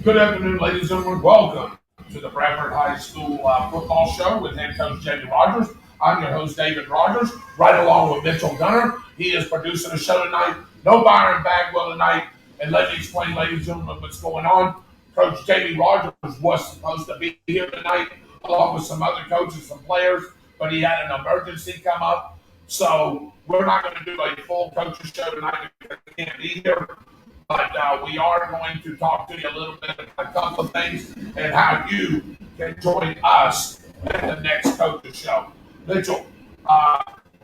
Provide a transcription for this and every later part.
Good afternoon, ladies and gentlemen. Welcome to the Bradford High School football show with head coach Jamie Rogers. I'm your host, David Rogers, right along with Mitchell Gunner. He is producing the show tonight. No Byron Bagwell tonight. And let me explain, ladies and gentlemen, what's going on. Coach Jamie Rogers was supposed to be here tonight, along with some other coaches and players, but he had an emergency come up. So we're not going to do a full coaches show tonight because he can't be here. But we are going to talk to you a little bit about a couple of things and how you can join us at the next coaches show. Mitchell,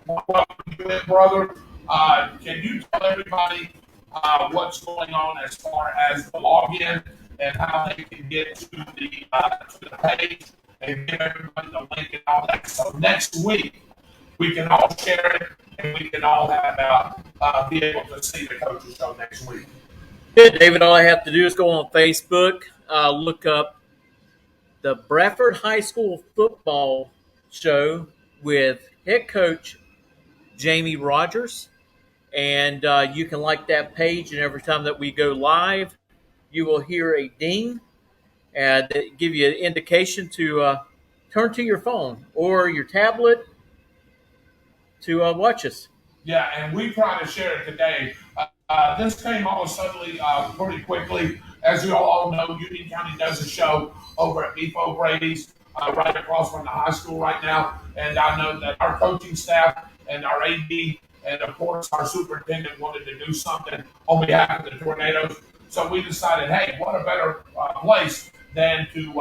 welcome to it, brother. Can you tell everybody what's going on as far as the login and how they can get to the page and give everybody the link and all that? So next week we can all share it and we can all have be able to see the coaches show next week. Good, David. All I have to do is go on Facebook, look up the Bradford High School football show with head coach Jamie Rogers, and you can like that page. And every time that we go live, you will hear a ding and give you an indication to turn to your phone or your tablet to watch us. Yeah, and we try to share it today. This came all suddenly pretty quickly. As you all know, Union County does a show over at Beef O'Brady's right across from the high school right now. And I know that our coaching staff and our AD and, of course, our superintendent wanted to do something on behalf of the Tornadoes. So we decided, hey, what a better place than to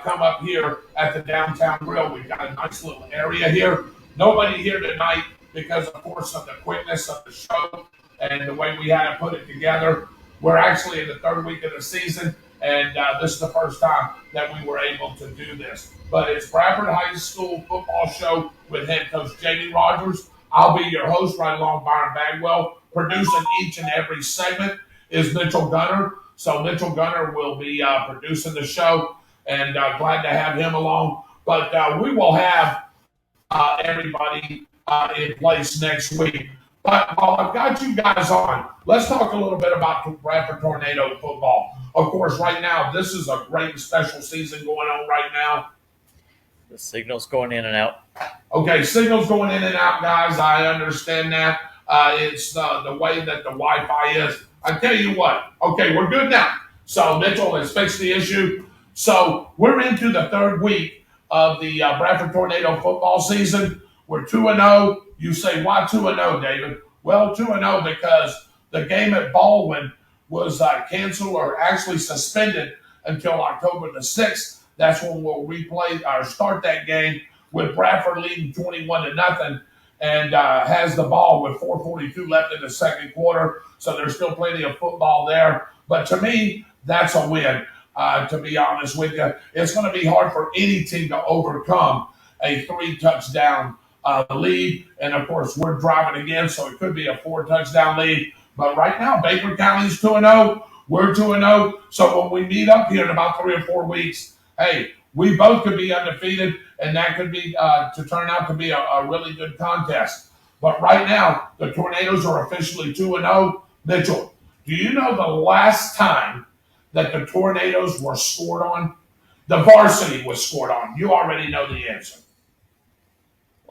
come up here at the Downtown Grill. We've got a nice little area here. Nobody here tonight because, of course, of the quickness of the show and the way we had to put it together. We're actually in the third week of the season, and this is the first time that we were able to do this. But it's Bradford High School football show with head coach Jamie Rogers. I'll be your host right along Byron Bagwell. Producing each and every segment is Mitchell Gunner. So Mitchell Gunner will be producing the show, and glad to have him along. But we will have everybody in place next week. But while I've got you guys on, let's talk a little bit about Bradford Tornado football. Of course, right now, this is a great special season going on right now. The signal's going in and out. Okay, signal's going in and out, guys. I understand that. It's the way that the Wi-Fi is. I tell you what. Okay, we're good now. So, Mitchell, let's fix the issue. So, we're into the third week of the Bradford Tornado football season. We're 2-0. You say, why 2-0, David? Well, 2-0 because the game at Baldwin was canceled or actually suspended until October the 6th. That's when we'll replay or start that game with Bradford leading 21-0 and has the ball with 4:42 left in the second quarter. So there's still plenty of football there. But to me, that's a win, to be honest with you. It's going to be hard for any team to overcome a 3-touchdown lead, and of course we're driving again, so it could be a 4-touchdown lead. But right now, Baker County's 2-0. We're 2-0. So when we meet up here in about 3 or 4 weeks, hey, we both could be undefeated, and that could be to turn out to be a really good contest. But right now, the Tornadoes are officially 2-0. Mitchell, do you know the last time that the Tornadoes were scored on? The varsity was scored on. You already know the answer.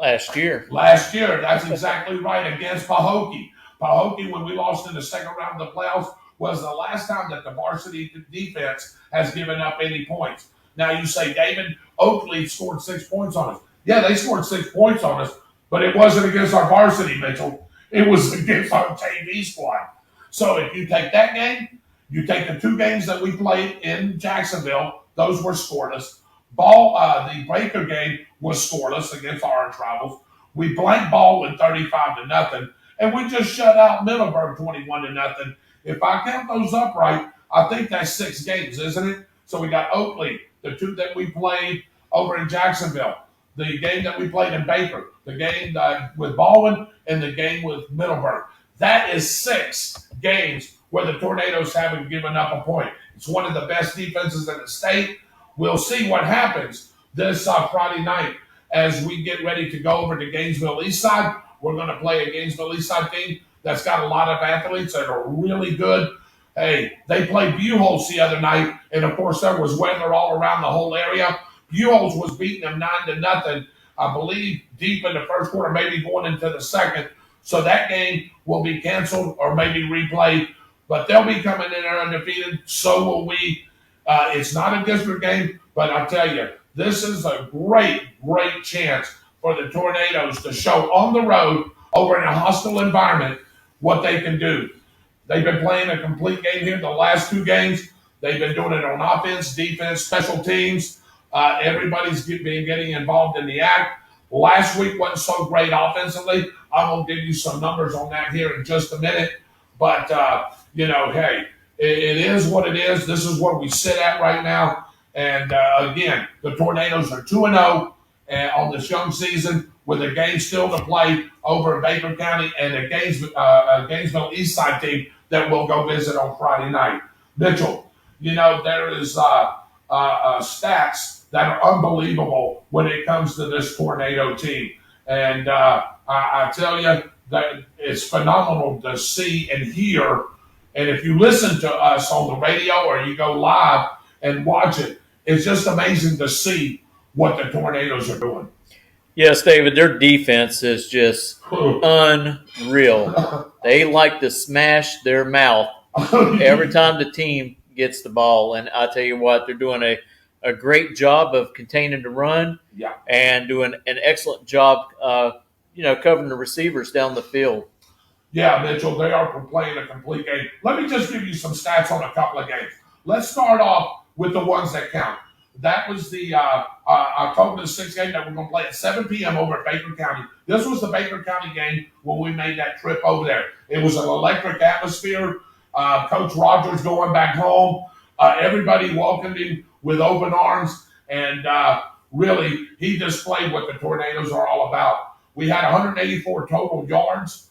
Last year, that's exactly right, against Pahokee. Pahokee, when we lost in the second round of the playoffs, was the last time that the varsity defense has given up any points. Now you say, David, Oakley scored 6 points on us. Yeah, they scored 6 points on us, but it wasn't against our varsity, Mitchell. It was against our JV squad. So if you take that game, you take the 2 games that we played in Jacksonville, those were scoreless. The Baker game was scoreless against our Travels. We blanked ball with 35-0, and we just shut out Middleburg 21-0. If I count those up right, I think that's 6 games, isn't it? So we got Oakley, the 2 that we played over in Jacksonville, the game that we played in Baker, the game with Baldwin, and the game with Middleburg. That is 6 games where the Tornadoes haven't given up a point. It's one of the best defenses in the state. We'll see what happens this Friday night as we get ready to go over to Gainesville Eastside. We're going to play a Gainesville Eastside team that's got a lot of athletes that are really good. Hey, they played Buchholz the other night, and of course there was weather all around the whole area. Buchholz was beating them 9-0, I believe, deep in the first quarter, maybe going into the second. So that game will be canceled or maybe replayed, but they'll be coming in there undefeated. So will we. It's not a district game, but I tell you, this is a great, great chance for the Tornadoes to show on the road over in a hostile environment what they can do. They've been playing a complete game here the last two games. They've been doing it on offense, defense, special teams. Everybody's been getting involved in the act. Last week wasn't so great offensively. I'm going to give you some numbers on that here in just a minute. But, hey, it is what it is. This is where we sit at right now. And, again, the Tornadoes are 2-0 on this young season with a game still to play over in Baker County and a Gainesville East Side team that we'll go visit on Friday night. Mitchell, there is stats that are unbelievable when it comes to this Tornado team. And I tell you that it's phenomenal to see and hear. And if you listen to us on the radio or you go live and watch it, it's just amazing to see what the Tornadoes are doing. Yes, David, their defense is just unreal. They like to smash their mouth every time the team gets the ball. And I tell you what, they're doing a great job of containing the run and doing an excellent job, covering the receivers down the field. Yeah, Mitchell, they are playing a complete game. Let me just give you some stats on a couple of games. Let's start off with the ones that count. That was the October the 6th game that we're going to play at 7 p.m. over at Baker County. This was the Baker County game when we made that trip over there. It was an electric atmosphere. Coach Rogers going back home. Everybody welcomed him with open arms. And really, he displayed what the Tornadoes are all about. We had 184 total yards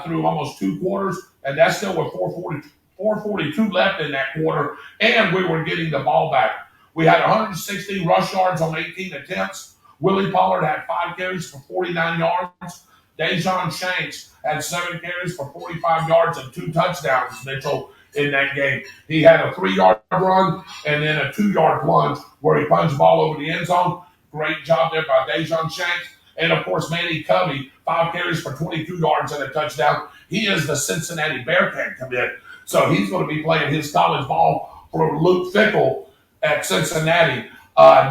through almost two quarters, and that's still with 442 left in that quarter, and we were getting the ball back. We had 160 rush yards on 18 attempts. Willie Pollard had 5 carries for 49 yards. Dejon Shanks had 7 carries for 45 yards and 2 touchdowns, Mitchell, in that game. He had a 3-yard run and then a 2-yard plunge where he punched the ball over the end zone. Great job there by Dejon Shanks. And, of course, Manny Covey, 5 carries for 22 yards and a touchdown. He is the Cincinnati Bearcat commit, so he's going to be playing his college ball for Luke Fickell at Cincinnati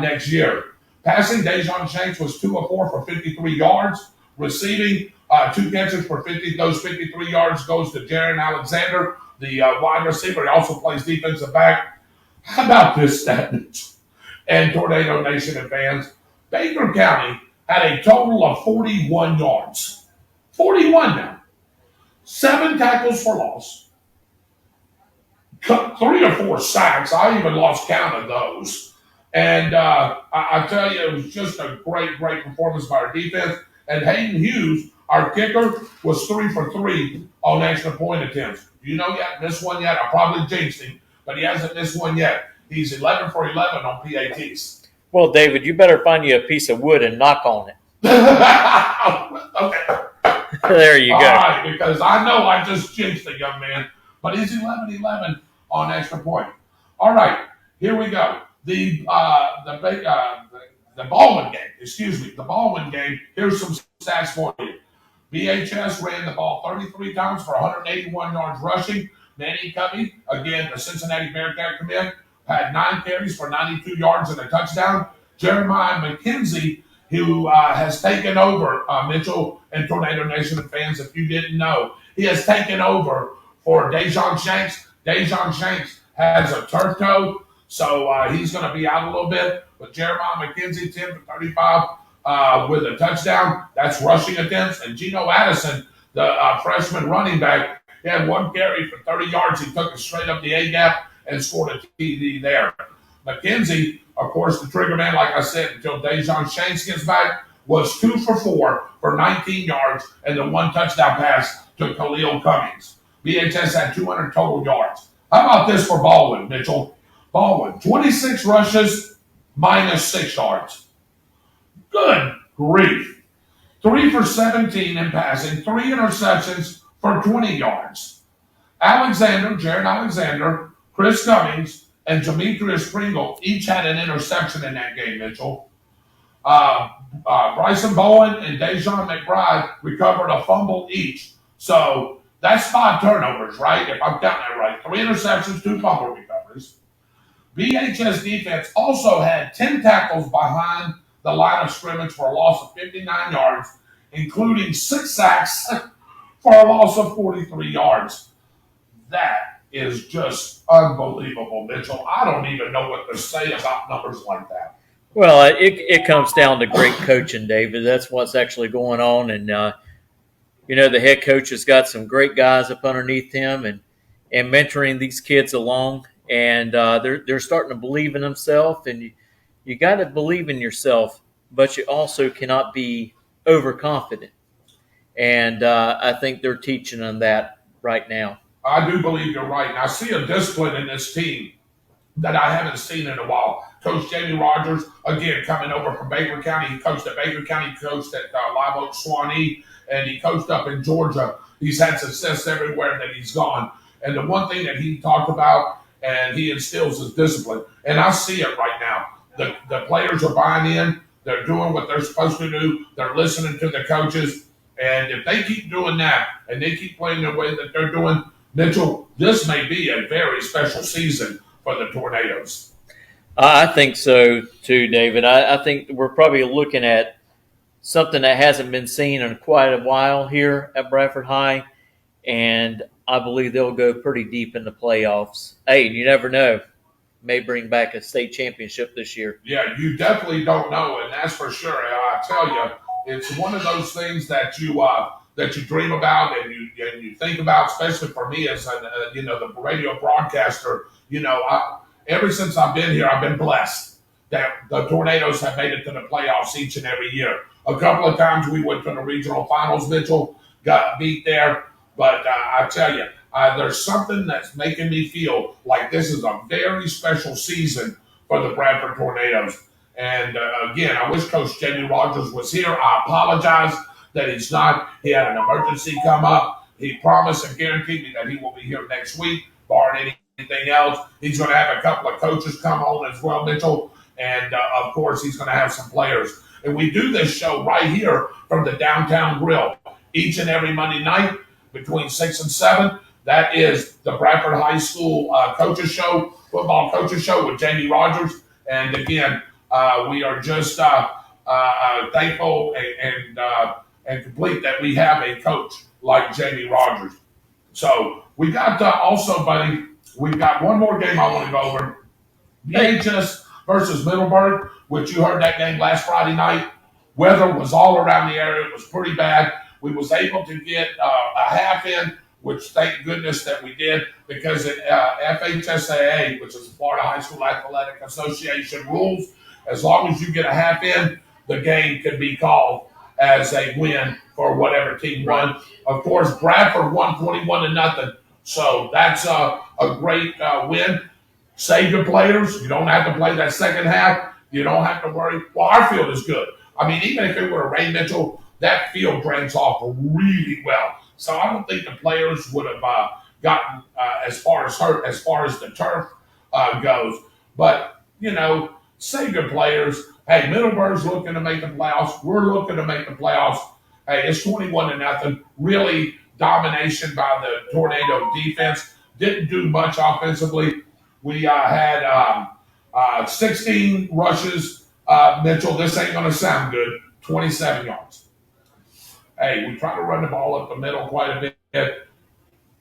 next year. Passing, Dejon Shanks was 2 of 4 for 53 yards. Receiving, 2 catches for 50. Those 53 yards goes to Jaron Alexander, the wide receiver. He also plays defensive back. How about this stat, and Tornado Nation and fans? Baker County had a total of 41 yards. 41 now. 7 tackles for loss. 3 or 4 sacks. I even lost count of those. And I tell you, it was just a great, great performance by our defense. And Hayden Hughes, our kicker, was 3 for 3 on extra point attempts. You know, he hasn't missed one yet. I probably jinxed him, but he hasn't missed one yet. He's 11 for 11 on PATs. Well, David, you better find you a piece of wood and knock on it. Okay. There you go. All right, because I know I just jinxed the young man, but he's 11-11 on extra point. All right, here we go. The Baldwin game, the Baldwin game, here's some stats for you. BHS ran the ball 33 times for 181 yards rushing. Manny Covey, again, the Cincinnati Bearcat commit, had 9 carries for 92 yards and a touchdown. Jeremiah McKenzie, who has taken over, Mitchell and Tornado Nation fans, if you didn't know, he has taken over for Dejon Shanks. Dejon Shanks has a turf toe, so he's going to be out a little bit. But Jeremiah McKenzie, 10 for 35 with a touchdown. That's rushing attempts. And Geno Addison, the freshman running back, he had 1 carry for 30 yards. He took it straight up the A-gap and scored a TD there. McKenzie, of course, the trigger man, like I said, until Dejon Shanks gets back, was 2 for 4 for 19 yards and the 1 touchdown pass to Khalil Cummings. BHS had 200 total yards. How about this for Baldwin, Mitchell? Baldwin, 26 rushes, minus 6 yards. Good grief. 3 for 17 in passing, 3 interceptions for 20 yards. Jared Alexander, Chris Cummings, and Demetrius Pringle each had an interception in that game, Mitchell. Bryson Bowen and Dejon McBride recovered a fumble each. So that's 5 turnovers, right? If I'm counting that right. 3 interceptions, 2 fumble recoveries. BHS defense also had 10 tackles behind the line of scrimmage for a loss of 59 yards, including 6 sacks for a loss of 43 yards. That is just unbelievable, Mitchell. I don't even know what to say about numbers like that. Well, it comes down to great coaching, David. That's what's actually going on. And, the head coach has got some great guys up underneath him and mentoring these kids along. And they're starting to believe in themselves. And you got to believe in yourself, but you also cannot be overconfident. And I think they're teaching them that right now. I do believe you're right. And I see a discipline in this team that I haven't seen in a while. Coach Jamie Rogers, again, coming over from Baker County. He coached at Baker County, he coached at Live Oak Swanee, and he coached up in Georgia. He's had success everywhere that he's gone. And the one thing that he talked about and he instills is discipline. And I see it right now. The players are buying in. They're doing what they're supposed to do. They're listening to the coaches. And if they keep doing that and they keep playing the way that they're doing, Mitchell, this may be a very special season for the Tornadoes. I think so too, David. I think we're probably looking at something that hasn't been seen in quite a while here at Bradford High, and I believe they'll go pretty deep in the playoffs. Hey, you never know. May bring back a state championship this year. Yeah, you definitely don't know, and that's for sure. I tell you, it's one of those things that you dream about and you think about, especially for me as the radio broadcaster. Ever since I've been here, I've been blessed that the Tornadoes have made it to the playoffs each and every year. A couple of times we went to the regional finals, Mitchell, got beat there. But I tell you, there's something that's making me feel like this is a very special season for the Bradford Tornadoes. And again, I wish Coach Jamie Rogers was here. I apologize that he's not. He had an emergency come up. He promised and guaranteed me that he will be here next week, barring anything else. He's going to have a couple of coaches come on as well, Mitchell. And, of course, he's going to have some players. And we do this show right here from the Downtown Grill each and every Monday night between 6 and 7. That is the Bradford High School coaches show, football coaches show with Jamie Rogers. And, again, we are just thankful and complete that we have a coach like Jamie Rogers. So we got also, buddy, we've got one more game I want to go over. BHS versus Middleburg, which you heard that game last Friday night. Weather was all around the area. It was pretty bad. We was able to get a half in, which thank goodness that we did, because FHSAA, which is the Florida High School Athletic Association rules, as long as you get a half in, the game can be called as a win for whatever team won. Of course, Bradford won 21-0, so that's a great win. Save your players. You don't have to play that second half. You don't have to worry. Well, our field is good. I mean, even if it were a rain, Mitchell, that field drains off really well. So I don't think the players would have gotten as far as the turf goes. But, save your players. Hey, Middleburg's looking to make the playoffs. We're looking to make the playoffs. Hey, it's 21-0. Really domination by the Tornado defense. Didn't do much offensively. We had 16 rushes. Mitchell, this ain't going to sound good. 27 yards. Hey, we tried to run the ball up the middle quite a bit.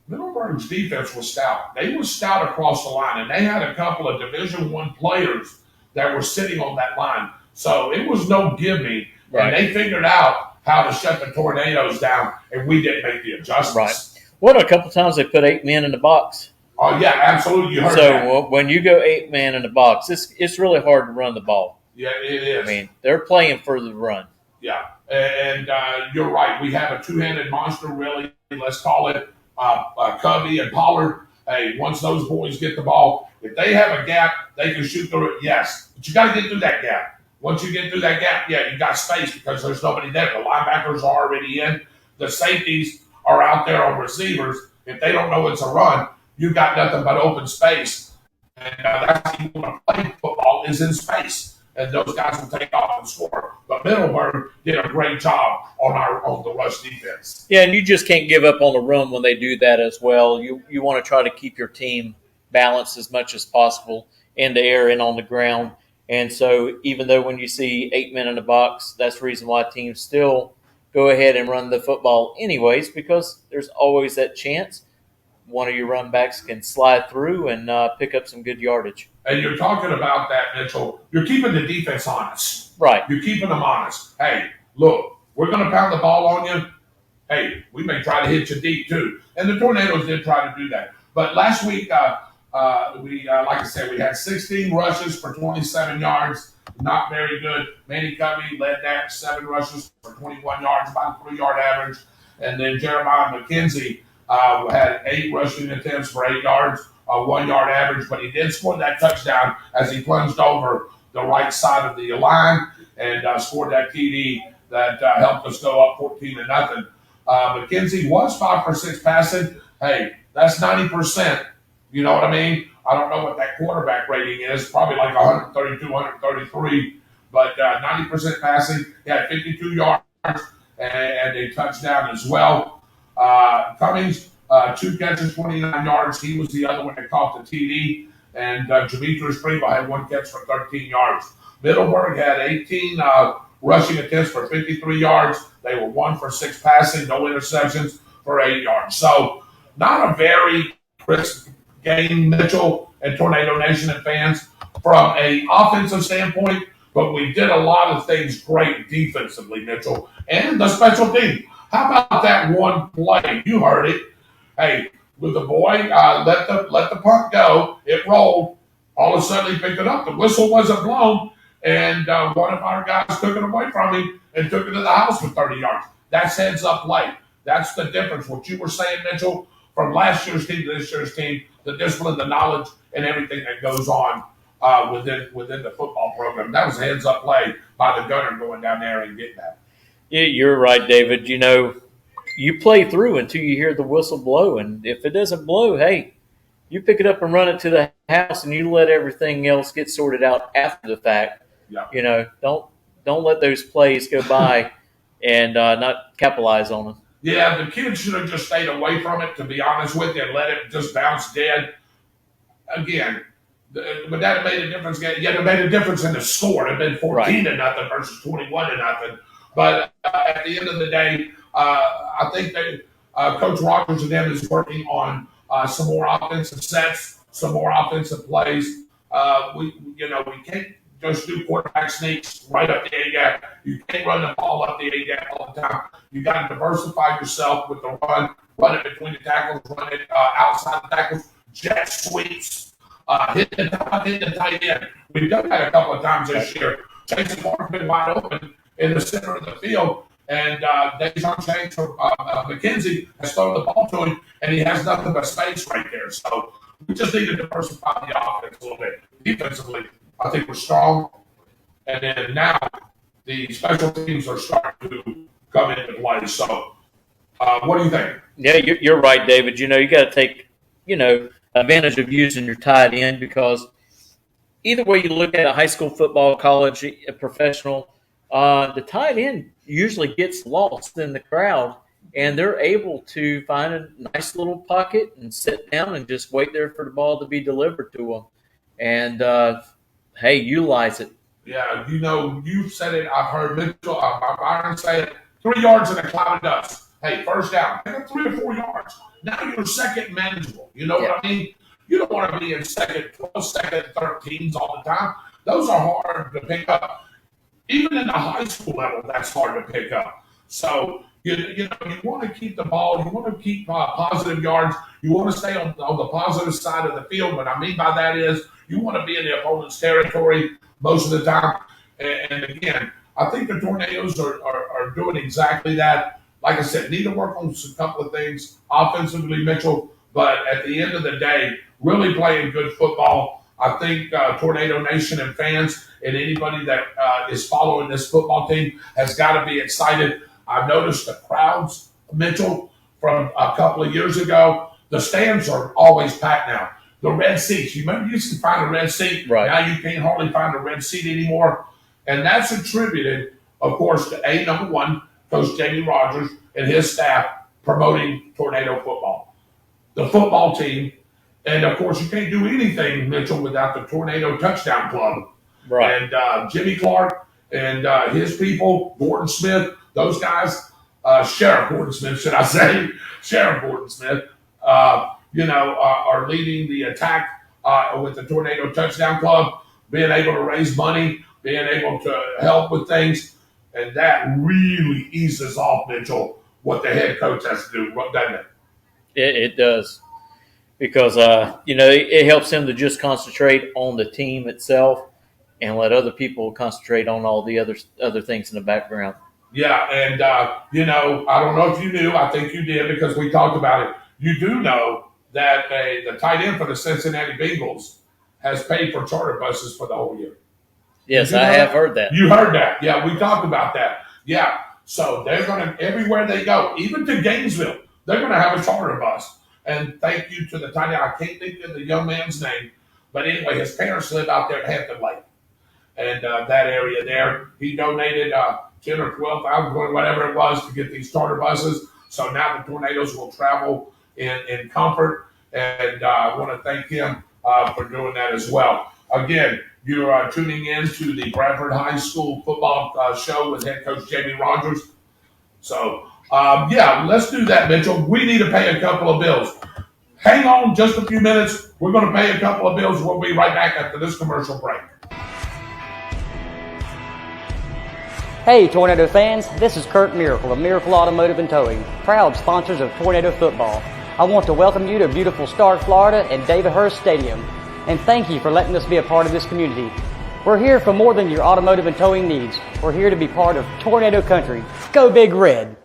Middleburg's defense was stout. They were stout across the line, and they had a couple of Division I players that were sitting on that line. So it was no gimme. Right. And they figured out how to shut the Tornadoes down, and we didn't make the adjustments. Right. Well, a couple times they put 8 men in the box. Oh, yeah, absolutely. You heard that. So when you go 8 man in the box, it's really hard to run the ball. Yeah, it is. I mean, they're playing for the run. Yeah, and you're right. We have a two-handed monster, really. Let's call it Covey and Pollard. Hey, once those boys get the ball, if they have a gap, they can shoot through it, yes. But you got to get through that gap. Once you get through that gap, yeah, you got space because there's nobody there. The linebackers are already in. The safeties are out there on receivers. If they don't know it's a run, you got nothing but open space. And that's how you want to play football is in space. And those guys will take off and score. But Middleburg did a great job on the rush defense. Yeah, and you just can't give up on the run when they do that as well. You want to try to keep your team balanced as much as possible in the air and on the ground. And so even though when you see 8 men in the box, that's the reason why teams still go ahead and run the football anyways, because there's always that chance one of your run backs can slide through and pick up some good yardage. And you're talking about that, Mitchell. You're keeping the defense honest. Right. You're keeping them honest. Hey, look, we're going to pound the ball on you. Hey, we may try to hit you deep too. And the Tornadoes did try to do that. But last week, like I said, we had 16 rushes for 27 yards. Not very good. Manny Covey led that, 7 rushes for 21 yards, about a 3-yard average. And then Jeremiah McKenzie had 8 rushing attempts for 8 yards, a 1-yard average. But he did score that touchdown as he plunged over the right side of the line and scored that TD that helped us go up 14-0. McKenzie was 5 for 6 passing. Hey, that's 90%. You know what I mean? I don't know what that quarterback rating is. Probably like 132, 133. But 90% passing. He had 52 yards and a touchdown as well. Cummings, 2 catches, 29 yards. He was the other one that caught the TD. And Demetrius Primo had 1 catch for 13 yards. Middleburg had 18 rushing attempts for 53 yards. They were 1 for 6 passing, no interceptions for 8 yards. So not a very crisp game, Mitchell and Tornado Nation and fans, from an offensive standpoint, but we did a lot of things great defensively, Mitchell, and the special team. How about that one play? You heard it. Hey, with the boy, let the punt go. It rolled. All of a sudden, he picked it up. The whistle wasn't blown, and one of our guys took it away from him and took it to the house for 30 yards. That's heads-up play. That's the difference. What you were saying, Mitchell, from last year's team to this year's team, the discipline, the knowledge, and everything that goes on within the football program. That was a heads-up play by the gunner going down there and getting that. Yeah, you're right, David. You know, you play through until you hear the whistle blow, and if it doesn't blow, hey, you pick it up and run it to the house, and you let everything else get sorted out after the fact. Yeah. You know, don't let those plays go by and not capitalize on them. Yeah, the kids should have just stayed away from it, to be honest with you, and let it just bounce dead. Again, but that made a difference. Yeah, it made a difference in the score. It had been 14-0 versus 21-0. But at the end of the day, I think that Coach Rogers and them is working on some more offensive sets, some more offensive plays. We can't just do quarterback sneaks right up the A-gap. You can't run the ball up the A-gap all the time. You got to diversify yourself with the run it between the tackles, run it outside the tackles, jet sweeps, hit the tight end. We've done that a couple of times this year. Jason Moore has been wide open in the center of the field, and Dejon James from McKenzie has thrown the ball to him, and he has nothing but space right there. So we just need to diversify the offense a little bit. Defensively, I think we're strong, and then now the special teams are starting to come into play. So what do you think? Yeah, you're right, David. You know, you got to take, advantage of using your tight end, because either way you look at a high school football, college, a professional, the tight end usually gets lost in the crowd, and they're able to find a nice little pocket and sit down and just wait there for the ball to be delivered to them. And, hey, utilize it. Yeah, you said it. I've heard Mitchell, Byron say it. 3 yards in a cloud of dust. Hey, first down. Pick up 3 or 4 yards. Now you're second manageable. You know what I mean? You don't want to be in second 12, second 13s all the time. Those are hard to pick up. Even in the high school level, that's hard to pick up. So, you want to keep the ball. You want to keep positive yards. You want to stay on the positive side of the field. What I mean by that is you want to be in the opponent's territory most of the time. And again, I think the Tornadoes are doing exactly that. Like I said, need to work on a couple of things offensively, Mitchell. But at the end of the day, really playing good football. I think Tornado Nation and fans and anybody that is following this football team has got to be excited. I've noticed the crowds, Mitchell, from a couple of years ago. The stands are always packed now. The red seats, you remember you used to find a red seat? Right. Now you can't hardly find a red seat anymore. And that's attributed, of course, to number one, Coach Jamie Rogers and his staff promoting tornado football. The football team, and of course, you can't do anything, Mitchell, without the Tornado Touchdown Club. Right. And Jimmy Clark and his people, Gordon Smith, those guys, Sheriff Gordon Smith, should I say, Sheriff Gordon Smith, are leading the attack with the Tornado Touchdown Club, being able to raise money, being able to help with things. And that really eases off, Mitchell, what the head coach has to do, doesn't it? It does. Because, it helps him to just concentrate on the team itself and let other people concentrate on all the other things in the background. Yeah, and, I don't know if you knew. I think you did because we talked about it. You do know that the tight end for the Cincinnati Bengals has paid for charter buses for the whole year. Yes, I have heard that. You heard that. Yeah, we talked about that. Yeah, so they're going to, everywhere they go, even to Gainesville, they're going to have a charter bus. And thank you to the tight end. I can't think of the young man's name. But anyway, his parents live out there at Hampton Lake. And that area there, he donated 10 or 12,000, whatever it was, to get these charter buses. So now the Tornadoes will travel in comfort. And I want to thank him for doing that as well. Again, you're tuning in to the Bradford High School football show with head coach Jamie Rogers. So, let's do that, Mitchell. We need to pay a couple of bills. Hang on just a few minutes. We're going to pay a couple of bills. We'll be right back after this commercial break. Hey Tornado fans, this is Kurt Miracle of Miracle Automotive and Towing, proud sponsors of Tornado Football. I want to welcome you to beautiful Stark, Florida at David Hurst Stadium, and thank you for letting us be a part of this community. We're here for more than your automotive and towing needs. We're here to be part of Tornado Country. Go Big Red!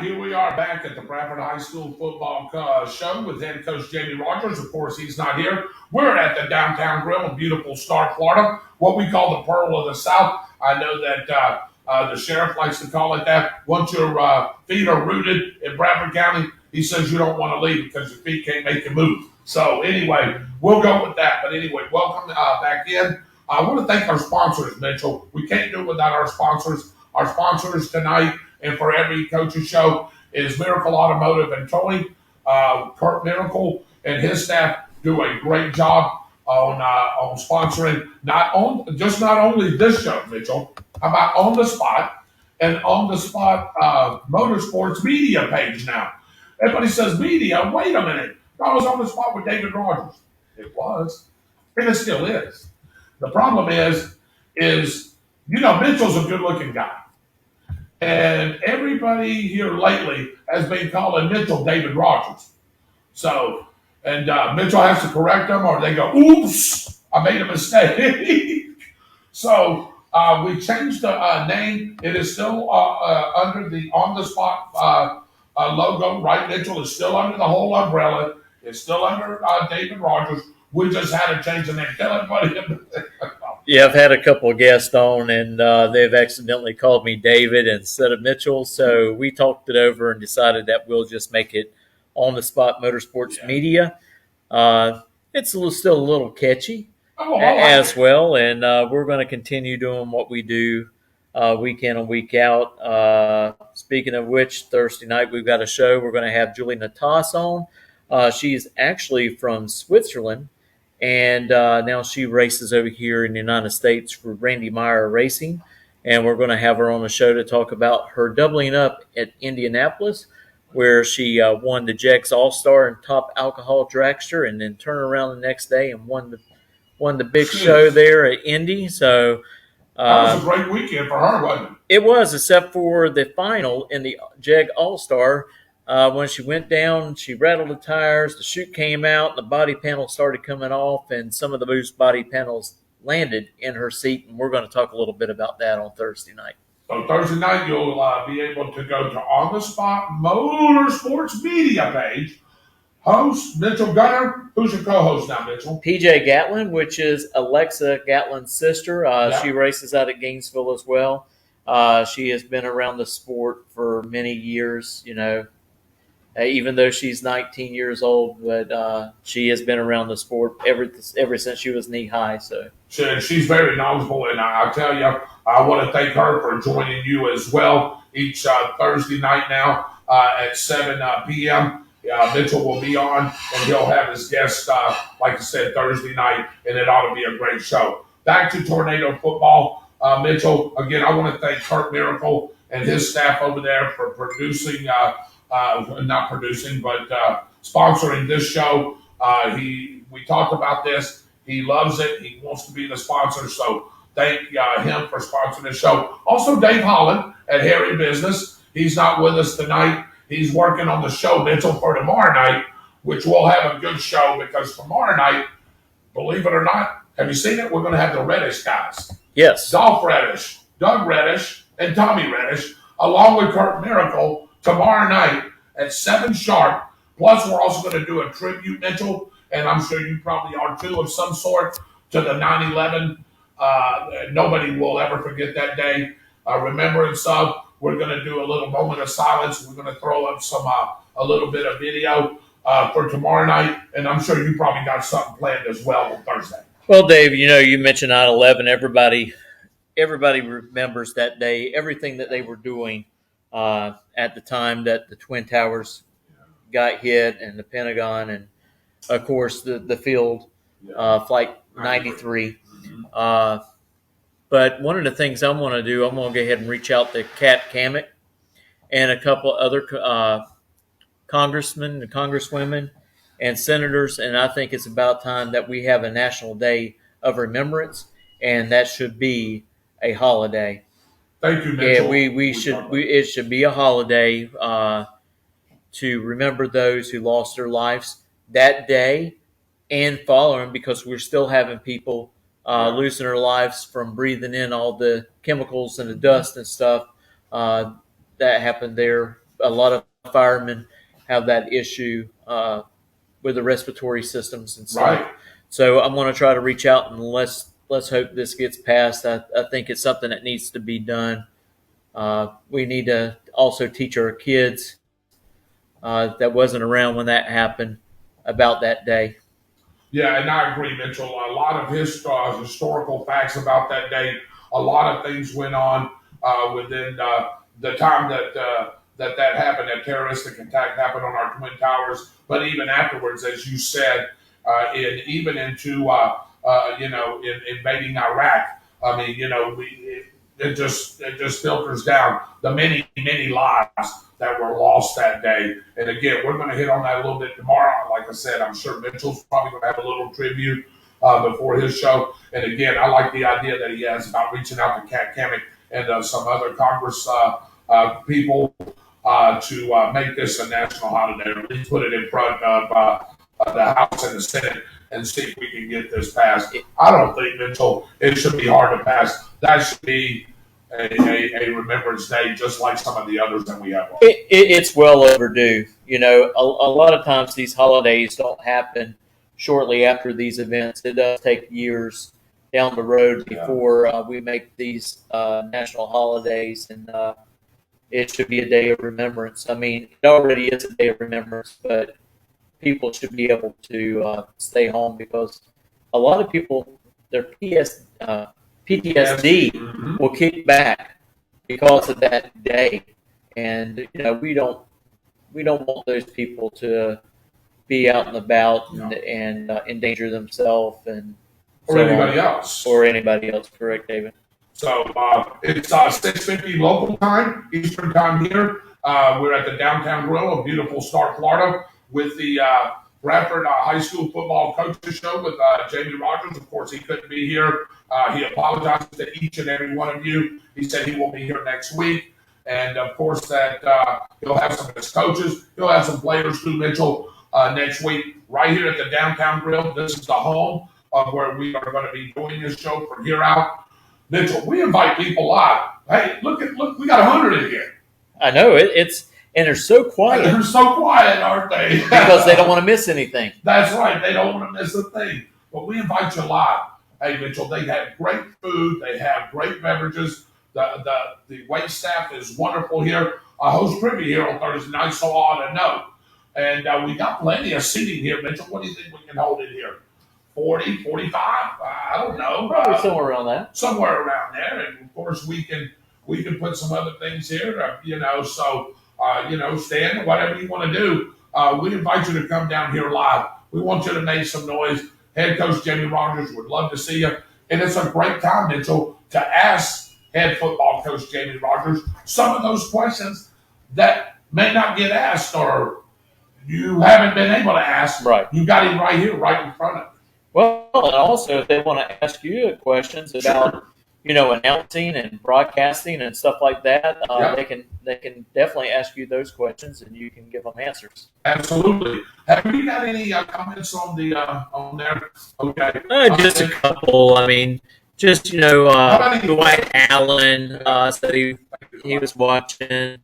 Here we are back at the Bradford High School football show with head coach Jamie Rogers. Of course, he's not here. We're at the Downtown Grill in beautiful Stark, Florida, what we call the Pearl of the South. I know that the sheriff likes to call it that. Once your feet are rooted in Bradford County, he says you don't want to leave because your feet can't make you move. So anyway, we'll go with that. But anyway, welcome back in. I want to thank our sponsors, Mitchell. We can't do it without our sponsors. Our sponsors tonight and for every coach's show is Miracle Automotive and Towing. Kurt Miracle and his staff do a great job on sponsoring not only this show, Mitchell. How about On the Spot and On the Spot Motorsports media page now? Everybody says media. Wait a minute. I was on the spot with David Rogers. It was, and it still is. The problem is Mitchell's a good-looking guy. And everybody here lately has been calling Mitchell David Rogers. So, and Mitchell has to correct them or they go, oops, I made a mistake. So, we changed the name. It is still under the On the Spot logo, right? Mitchell is still under the whole umbrella. It's still under David Rogers. We just had to change the name. Tell everybody. Yeah, I've had a couple of guests on, and they've accidentally called me David instead of Mitchell. So we talked it over and decided that we'll just make it On the Spot Motorsports Media. It's still a little catchy as well, and we're going to continue doing what we do week in and week out. Speaking of which, Thursday night we've got a show. We're going to have Julie Natas on. She's actually from Switzerland. And now she races over here in the United States for Randy Meyer Racing. And we're going to have her on the show to talk about her doubling up at Indianapolis, where she won the JEX All-Star and Top Alcohol Dragster, and then turned around the next day and won the big show there at Indy. So that was a great weekend for her, wasn't it? It was, except for the final in the JEG All-Star. When she went down, she rattled the tires. The chute came out, the body panel started coming off, and some of the loose body panels landed in her seat. And we're going to talk a little bit about that on Thursday night. So Thursday night, you'll be able to go to On the Spot Motorsports Media page. Host, Mitchell Gunner. Who's your co-host now, Mitchell? PJ Gatlin, which is Alexa Gatlin's sister. She races out at Gainesville as well. She has been around the sport for many years, even though she's 19 years old, but she has been around the sport ever since she was knee high. So she's very knowledgeable, and I'll tell you, I want to thank her for joining you as well each Thursday night now at 7 p.m. Mitchell will be on, and he'll have his guest, like I said, Thursday night, and it ought to be a great show. Back to Tornado football. Mitchell, again, I want to thank Kurt Miracle and his staff over there for producing, not producing, but sponsoring this show. We talked about this. He loves it. He wants to be the sponsor, so thank him for sponsoring the show. Also, Dave Holland at Harry Business. He's not with us tonight. He's working on the show, Mitchell, for tomorrow night, which we'll have a good show because tomorrow night, believe it or not, have you seen it? We're going to have the Reddish guys. Yes. Dolph Reddish, Doug Reddish, and Tommy Reddish, along with Kurt Miracle, tomorrow night at 7 sharp. Plus, we're also going to do a tribute, Mitchell, and I'm sure you probably are too, of some sort, to the 9/11. Nobody will ever forget that day. Remembrance of. We're going to do a little moment of silence. We're going to throw up a little bit of video for tomorrow night, and I'm sure you probably got something planned as well on Thursday. Well, Dave, you mentioned 9/11. Everybody remembers that day, everything that they were doing at the time that the Twin Towers got hit, and the Pentagon, and of course the field, Flight 93. But one of the things I'm going to do, I'm going to go ahead and reach out to Kat Kamek and a couple other congressmen and congresswomen and senators, and I think it's about time that we have a national day of remembrance, and that should be a holiday. Thank you, Mitchell. Yeah, it should be a holiday to remember those who lost their lives that day and following, because we're still having people losing their lives from breathing in all the chemicals and the dust and stuff that happened there. A lot of firemen have that issue with the respiratory systems and stuff. Right. So I'm going to try to reach out, and let's hope this gets passed. I think it's something that needs to be done. We need to also teach our kids that wasn't around when that happened about that day. Yeah, and I agree, Mitchell. A lot of historical facts about that day. A lot of things went on within the time that happened. That terroristic attack happened on our Twin Towers. But even afterwards, as you said, even into in invading Iraq. I mean, it just filters down the many lives that were lost that day. And again, we're going to hit on that a little bit tomorrow. Like I said, I'm sure Mitchell's probably going to have a little tribute before his show. And again, I like the idea that he has about reaching out to Kat Kamek and some other Congress people to make this a national holiday, or at least put it in front of the House and the Senate and see if we can get this passed. I don't think, Mitchell, it should be hard to pass. That should be a Remembrance Day, just like some of the others that we have. It's well overdue. A lot of times these holidays don't happen shortly after these events. It does take years down the road before we make these national holidays, and it should be a day of remembrance. I mean, it already is a day of remembrance, but people should be able to stay home, because a lot of people, their PTSD will kick back because of that day, and we don't want those people to be out and about and endanger themselves or anybody else. Or anybody else, correct, David? So it's 6:50 local time, Eastern time here. We're at the Downtown Grill of beautiful Stark, Florida, with the Bradford High School Football Coaches Show with Jamie Rogers. Of course, he couldn't be here. He apologizes to each and every one of you. He said he will be here next week. And of course, that he'll have some of his coaches. He'll have some players too, Mitchell, next week, right here at the Downtown Grill. This is the home of where we are going to be doing this show from here out. Mitchell, we invite people live. Hey, look, we got 100 in here. I know it's and they're so quiet. They're so quiet, aren't they? Because they don't want to miss anything. That's right. They don't want to miss a thing. But we invite you live. Hey, Mitchell, they have great food. They have great beverages. The wait staff is wonderful here. I host trivia here on Thursday night, so I ought to know. And we got plenty of seating here, Mitchell. What do you think we can hold in here? 40, 45? I don't know. Probably somewhere around that. Somewhere around there. And of course, we can put some other things here, so, stand, whatever you want to do. We invite you to come down here live. We want you to make some noise. Head coach Jamie Rogers would love to see you. And it's a great time, Mitchell, to ask head football coach Jamie Rogers some of those questions that may not get asked or you haven't been able to ask. Right. You got him right here, right in front of you. Well, and also if they want to ask you questions about, announcing and broadcasting and stuff like that, they can definitely ask you those questions and you can give them answers. Absolutely. Have you got any comments on the on there? Okay. Just a couple. I mean, Dwight Allen said he was watching.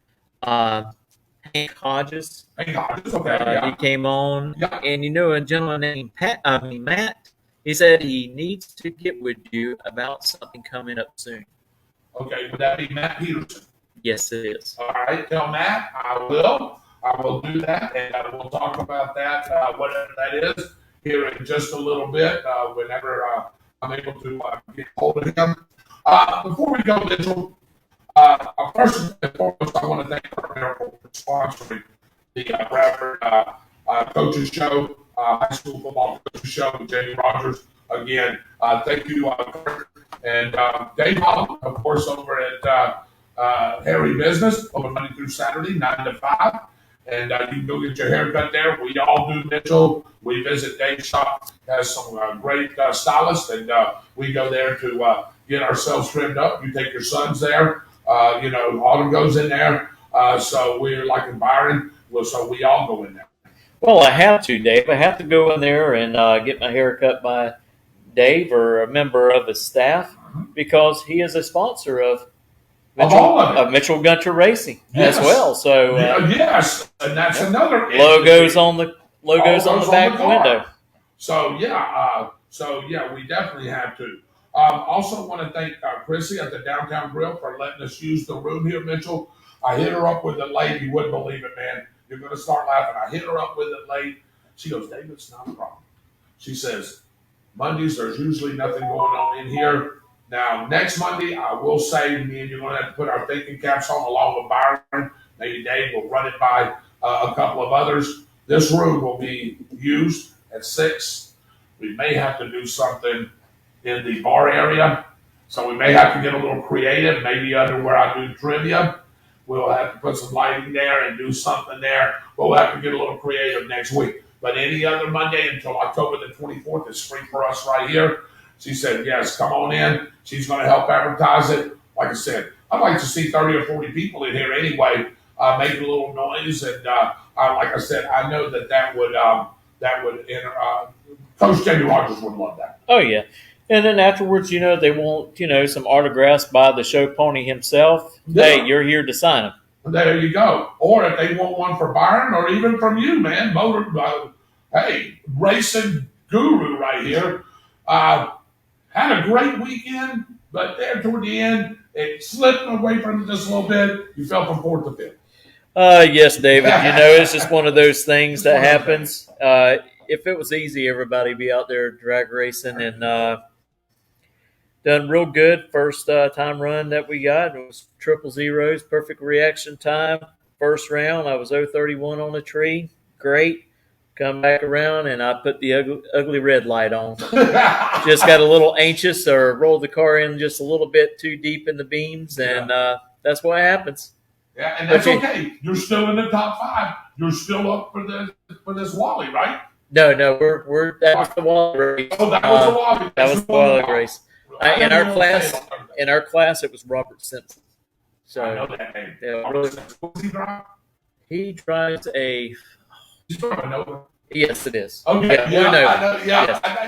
Hank Hodges. Okay. He came on, and a gentleman named Matt. He said he needs to get with you about something coming up soon. Okay, would that be Matt Peterson? Yes, it is. All right, tell Matt I will do that, and we'll talk about that, whatever that is, here in just a little bit, whenever I'm able to get hold of him. Before we go, Mitchell, first and foremost, I want to thank our for sponsoring the Bradford Coaches Show, high school football coaches show with Jamie Rogers. Again, thank you, Kurt. And Dave Holland, of course, over at Harry Business, open Monday through Saturday, 9 to 5. And you can go get your haircut there. We all do, Mitchell. We visit Dave's shop. Has some great stylists, and we go there to get ourselves trimmed up. You take your sons there. Autumn goes in there. So we're like in Byron. So we all go in there. Well, I have to, Dave. I have to go in there and get my hair cut by Dave or a member of his staff because he is a sponsor of Mitchell Gunter Racing as well. So yes, and that's another logos on the back window. So we definitely have to. Also want to thank Chrissy at the Downtown Grill for letting us use the room here, Mitchell. I hit her up with it late. You wouldn't believe it, man. You're going to start laughing. I hit her up with it late. She goes, David, it's not a problem. She says, Mondays, there's usually nothing going on in here. Now, next Monday, I will say me and you're going to have to put our thinking caps on along with Byron. Maybe Dave will run it by a couple of others. This room will be used at 6. We may have to do something in the bar area. So we may have to get a little creative, maybe under where I do trivia. We'll have to put some lighting there and do something there. We'll have to get a little creative next week. But any other Monday until October the 24th is free for us right here. She said, yes, come on in. She's going to help advertise it. Like I said, I'd like to see 30 or 40 people in here anyway, making a little noise. And like I said, I know that would Coach Jamie Rogers would love that. Oh, yeah. And then afterwards, they want, some autographs by the show pony himself. Yeah. Hey, you're here to sign them. There you go. Or if they want one for Byron or even from you, man, racing guru right here. Had a great weekend, but there toward the end, it slipped away from just a little bit. You fell from 4th to 5th. Yes, David. It's just one of those things that happens. If it was easy, everybody would be out there drag racing and done real good. First time run that we got. It was 000, perfect reaction time. First round, I was 031 on the tree. Great. Come back around, and I put the ugly red light on. Just got a little anxious or rolled the car in just a little bit too deep in the beams, and that's what happens. Yeah, and that's okay. You're still in the top 5. You're still up for this Wally, right? No, we're that was the Wally race. Oh, that was the Wally. That was the Wally race. In our class, it was Robert Simpson. So I know that name. yeah, really, What does he drive? he drives a He's driving a Nova. yes, it is. Okay, Yeah, yeah, Blue Nova. I know, yeah,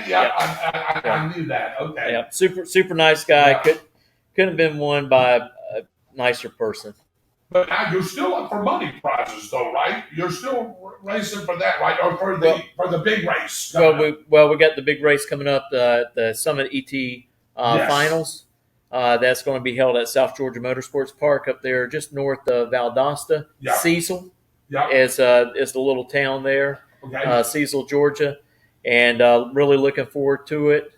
Yes. I know, I knew that. Okay. Yeah, super nice guy. Yeah. Couldn't have been won by a nicer person. But now you're still up for money prizes, though, right? You're still racing for that, right? Or for the big race. We got the big race coming up, the Summit ET Yes. Finals. That's going to be held at South Georgia Motorsports Park up there, just north of Valdosta. Yeah. Cecil Yeah. is the little town there, Okay. Cecil, Georgia, and really looking forward to it.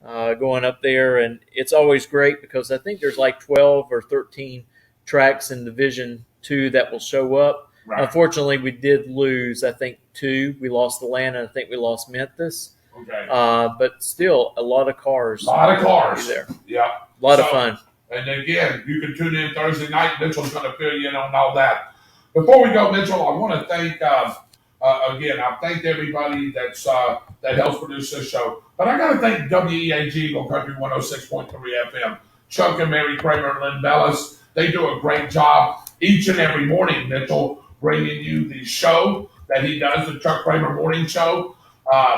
Going up there, and it's always great because I think there's like 12 or 13 tracks in Division 2 that will show up. Right. Unfortunately, we did lose, I think, 2. We lost Atlanta, and I think we lost Memphis. Okay. But still, a lot of cars. A lot of cars. There. Yeah. A lot of fun. And again, you can tune in Thursday night. Mitchell's going to fill you in on all that. Before we go, Mitchell, I want to thank, again, I've thanked everybody that helps produce this show. But I got to thank WEAG Eagle Country 106.3 FM, Chuck and Mary Kramer and Lynn Bellis. They do a great job each and every morning, Mitchell, bringing you the show that he does, the Chuck Kramer Morning Show.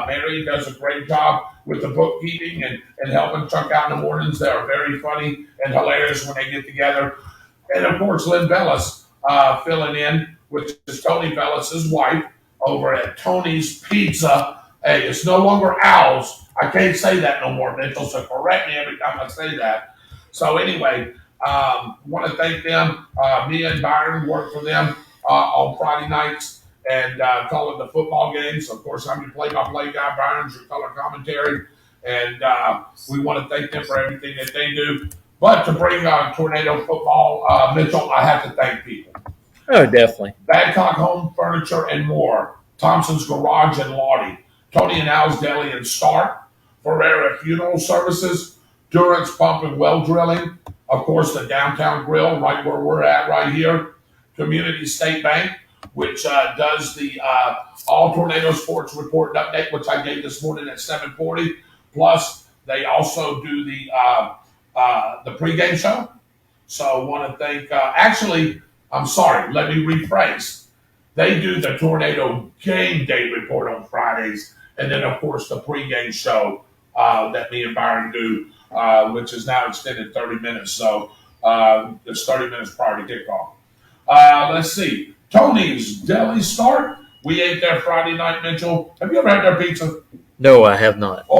Mary does a great job with the bookkeeping and helping Chuck out in the mornings. They are very funny and hilarious when they get together. And, of course, Lynn Bellis filling in, which is Tony Bellis' wife, over at Tony's Pizza. Hey, it's no longer Owl's. I can't say that no more, Mitchell, so correct me every time I say that. So anyway, want to thank them. Me and Byron work for them on Friday nights and calling the football games. Of course, I'm your play-by-play guy. Byron's your color commentary. And we want to thank them for everything that they do. But to bring Tornado football, Mitchell, I have to thank people. Oh, definitely. Badcock Home Furniture and More, Thompson's Garage and Lottie, Tony and Al's Deli and Stark, Ferreira Funeral Services, Durance Pump and Well Drilling, of course, the Downtown Grill, right where we're at right here, Community State Bank, which does the All Tornado Sports Report and Update, which I gave this morning at 7:40. Plus, they also do the pregame show. So I want to thank, I'm sorry, let me rephrase. They do the Tornado Game Day Report on Fridays, and then, of course, the pregame show that me and Byron do, which is now extended 30 minutes. So it's 30 minutes prior to kickoff. Let's see. Tony's Deli Start. We ate there Friday night, Mitchell. Have you ever had their pizza? No, I have not. I'm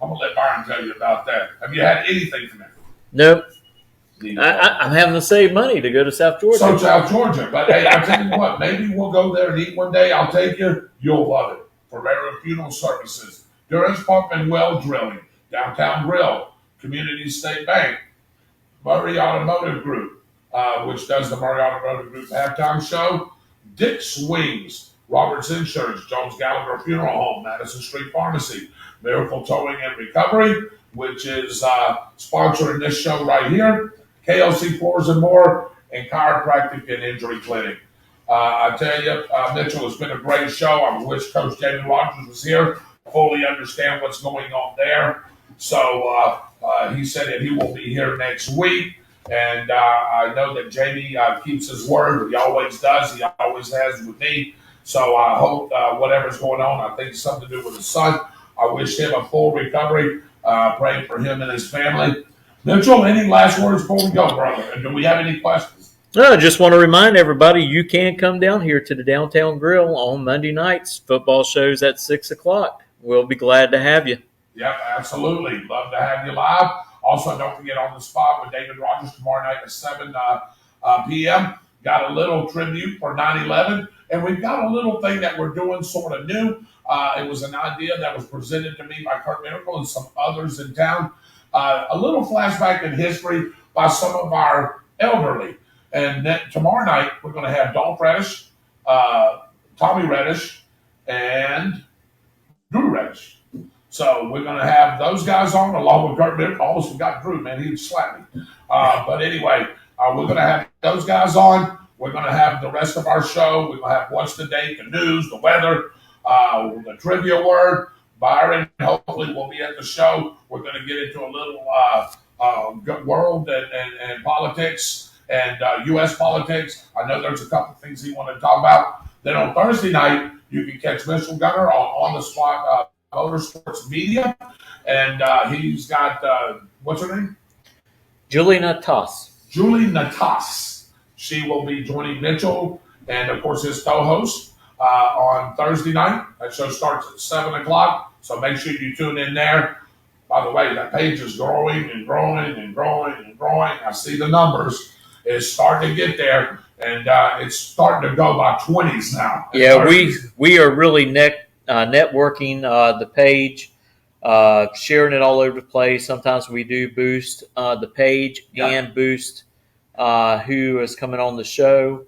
going to let Byron tell you about that. Have you had anything from them? Nope. I'm having to save money to go to South Georgia. So South Georgia. But hey, I'll tell you what, maybe we'll go there and eat one day. I'll take you. You'll love it. Ferreira Funeral Services, Durance Pump and Well Drilling, Downtown Grill, Community State Bank, Murray Automotive Group, which does the Murray Automotive Group halftime show, Dick's Wings, Roberts Insurance, Jones Gallagher Funeral Home, Madison Street Pharmacy, Miracle Towing and Recovery, which is sponsoring this show right here, KLC Floors and More, and Chiropractic and Injury Clinic. I tell you, Mitchell, it's been a great show. I wish Coach Jamie Rogers was here to fully understand what's going on there. So he said that he will be here next week. And I know that Jamie keeps his word. He always does. He always has with me. So I hope whatever's going on, I think it's something to do with his son. I wish him a full recovery. Praying for him and his family. Mitchell, any last words before we go, brother? And do we have any questions? No, I just want to remind everybody you can come down here to the Downtown Grill on Monday nights. Football shows at 6 o'clock. We'll be glad to have you. Yep, absolutely. Love to have you live. Also, don't forget On the Spot with David Rogers tomorrow night at 7 p.m. Got a little tribute for 9/11. And we've got a little thing that we're doing sort of new. It was an idea that was presented to me by Kurt Miracle and some others in town. A little flashback in history by some of our elderly. And then tomorrow night, we're going to have Dolph Reddish, Tommy Reddish, and Drew Reddish. So we're going to have those guys on along with Kurt Miracle. Almost forgot Drew, man. He'd slap me. But anyway, we're going to have those guys on. We're going to have the rest of our show. We're going to have What's the Date, the news, the weather, the trivia word. Byron, hopefully, will be at the show. We're going to get into a little world and politics and U.S. politics. I know there's a couple of things he wanted to talk about. Then on Thursday night, you can catch Mitchell Gunner on the spot Motorsports Media, and he's got what's her name? Julie Natas. Julie Natas. She will be joining Mitchell and, of course, his co-host on Thursday night. That show starts at 7 o'clock, so make sure you tune in there. By the way, that page is growing and growing and growing and growing. I see the numbers. It's starting to get there, and it's starting to go by 20s now. Yeah, we are really networking the page, sharing it all over the place. Sometimes we do boost the page and boost who is coming on the show.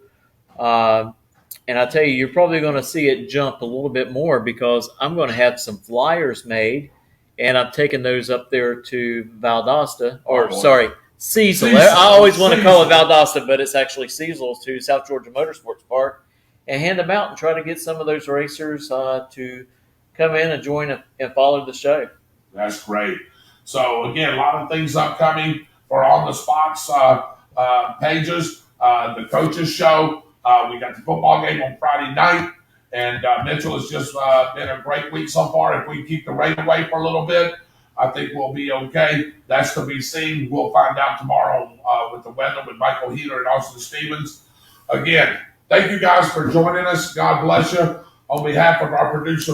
And I tell you, you're probably going to see it jump a little bit more because I'm going to have some flyers made, and I'm taking those up there to Valdosta, Cecil. I always want to call it Valdosta, but it's actually Cecil, to South Georgia Motorsports Park, and hand them out and try to get some of those racers to come in and join and follow the show. That's great. So, again, a lot of things upcoming for On the Spots pages. The coaches show. We got the football game on Friday night. And Mitchell has just been a great week so far. If we keep the rain away for a little bit, I think we'll be okay. That's to be seen. We'll find out tomorrow with the weather with Michael Heater and Austin Stevens. Again, thank you guys for joining us. God bless you. On behalf of our producer,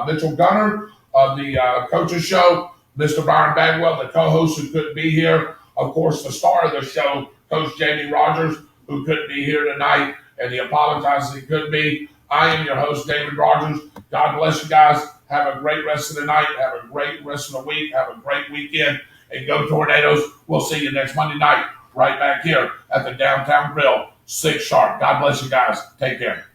Mitchell Gunner, of the Coaches Show, Mr. Byron Bagwell, the co-host who couldn't be here. Of course, the star of the show, Coach Jamie Rogers, who couldn't be here tonight, and he apologizes he couldn't be. I am your host, David Rogers. God bless you guys. Have a great rest of the night. Have a great rest of the week. Have a great weekend. And go Tornadoes. We'll see you next Monday night right back here at the Downtown Grill, 6 sharp. God bless you guys. Take care.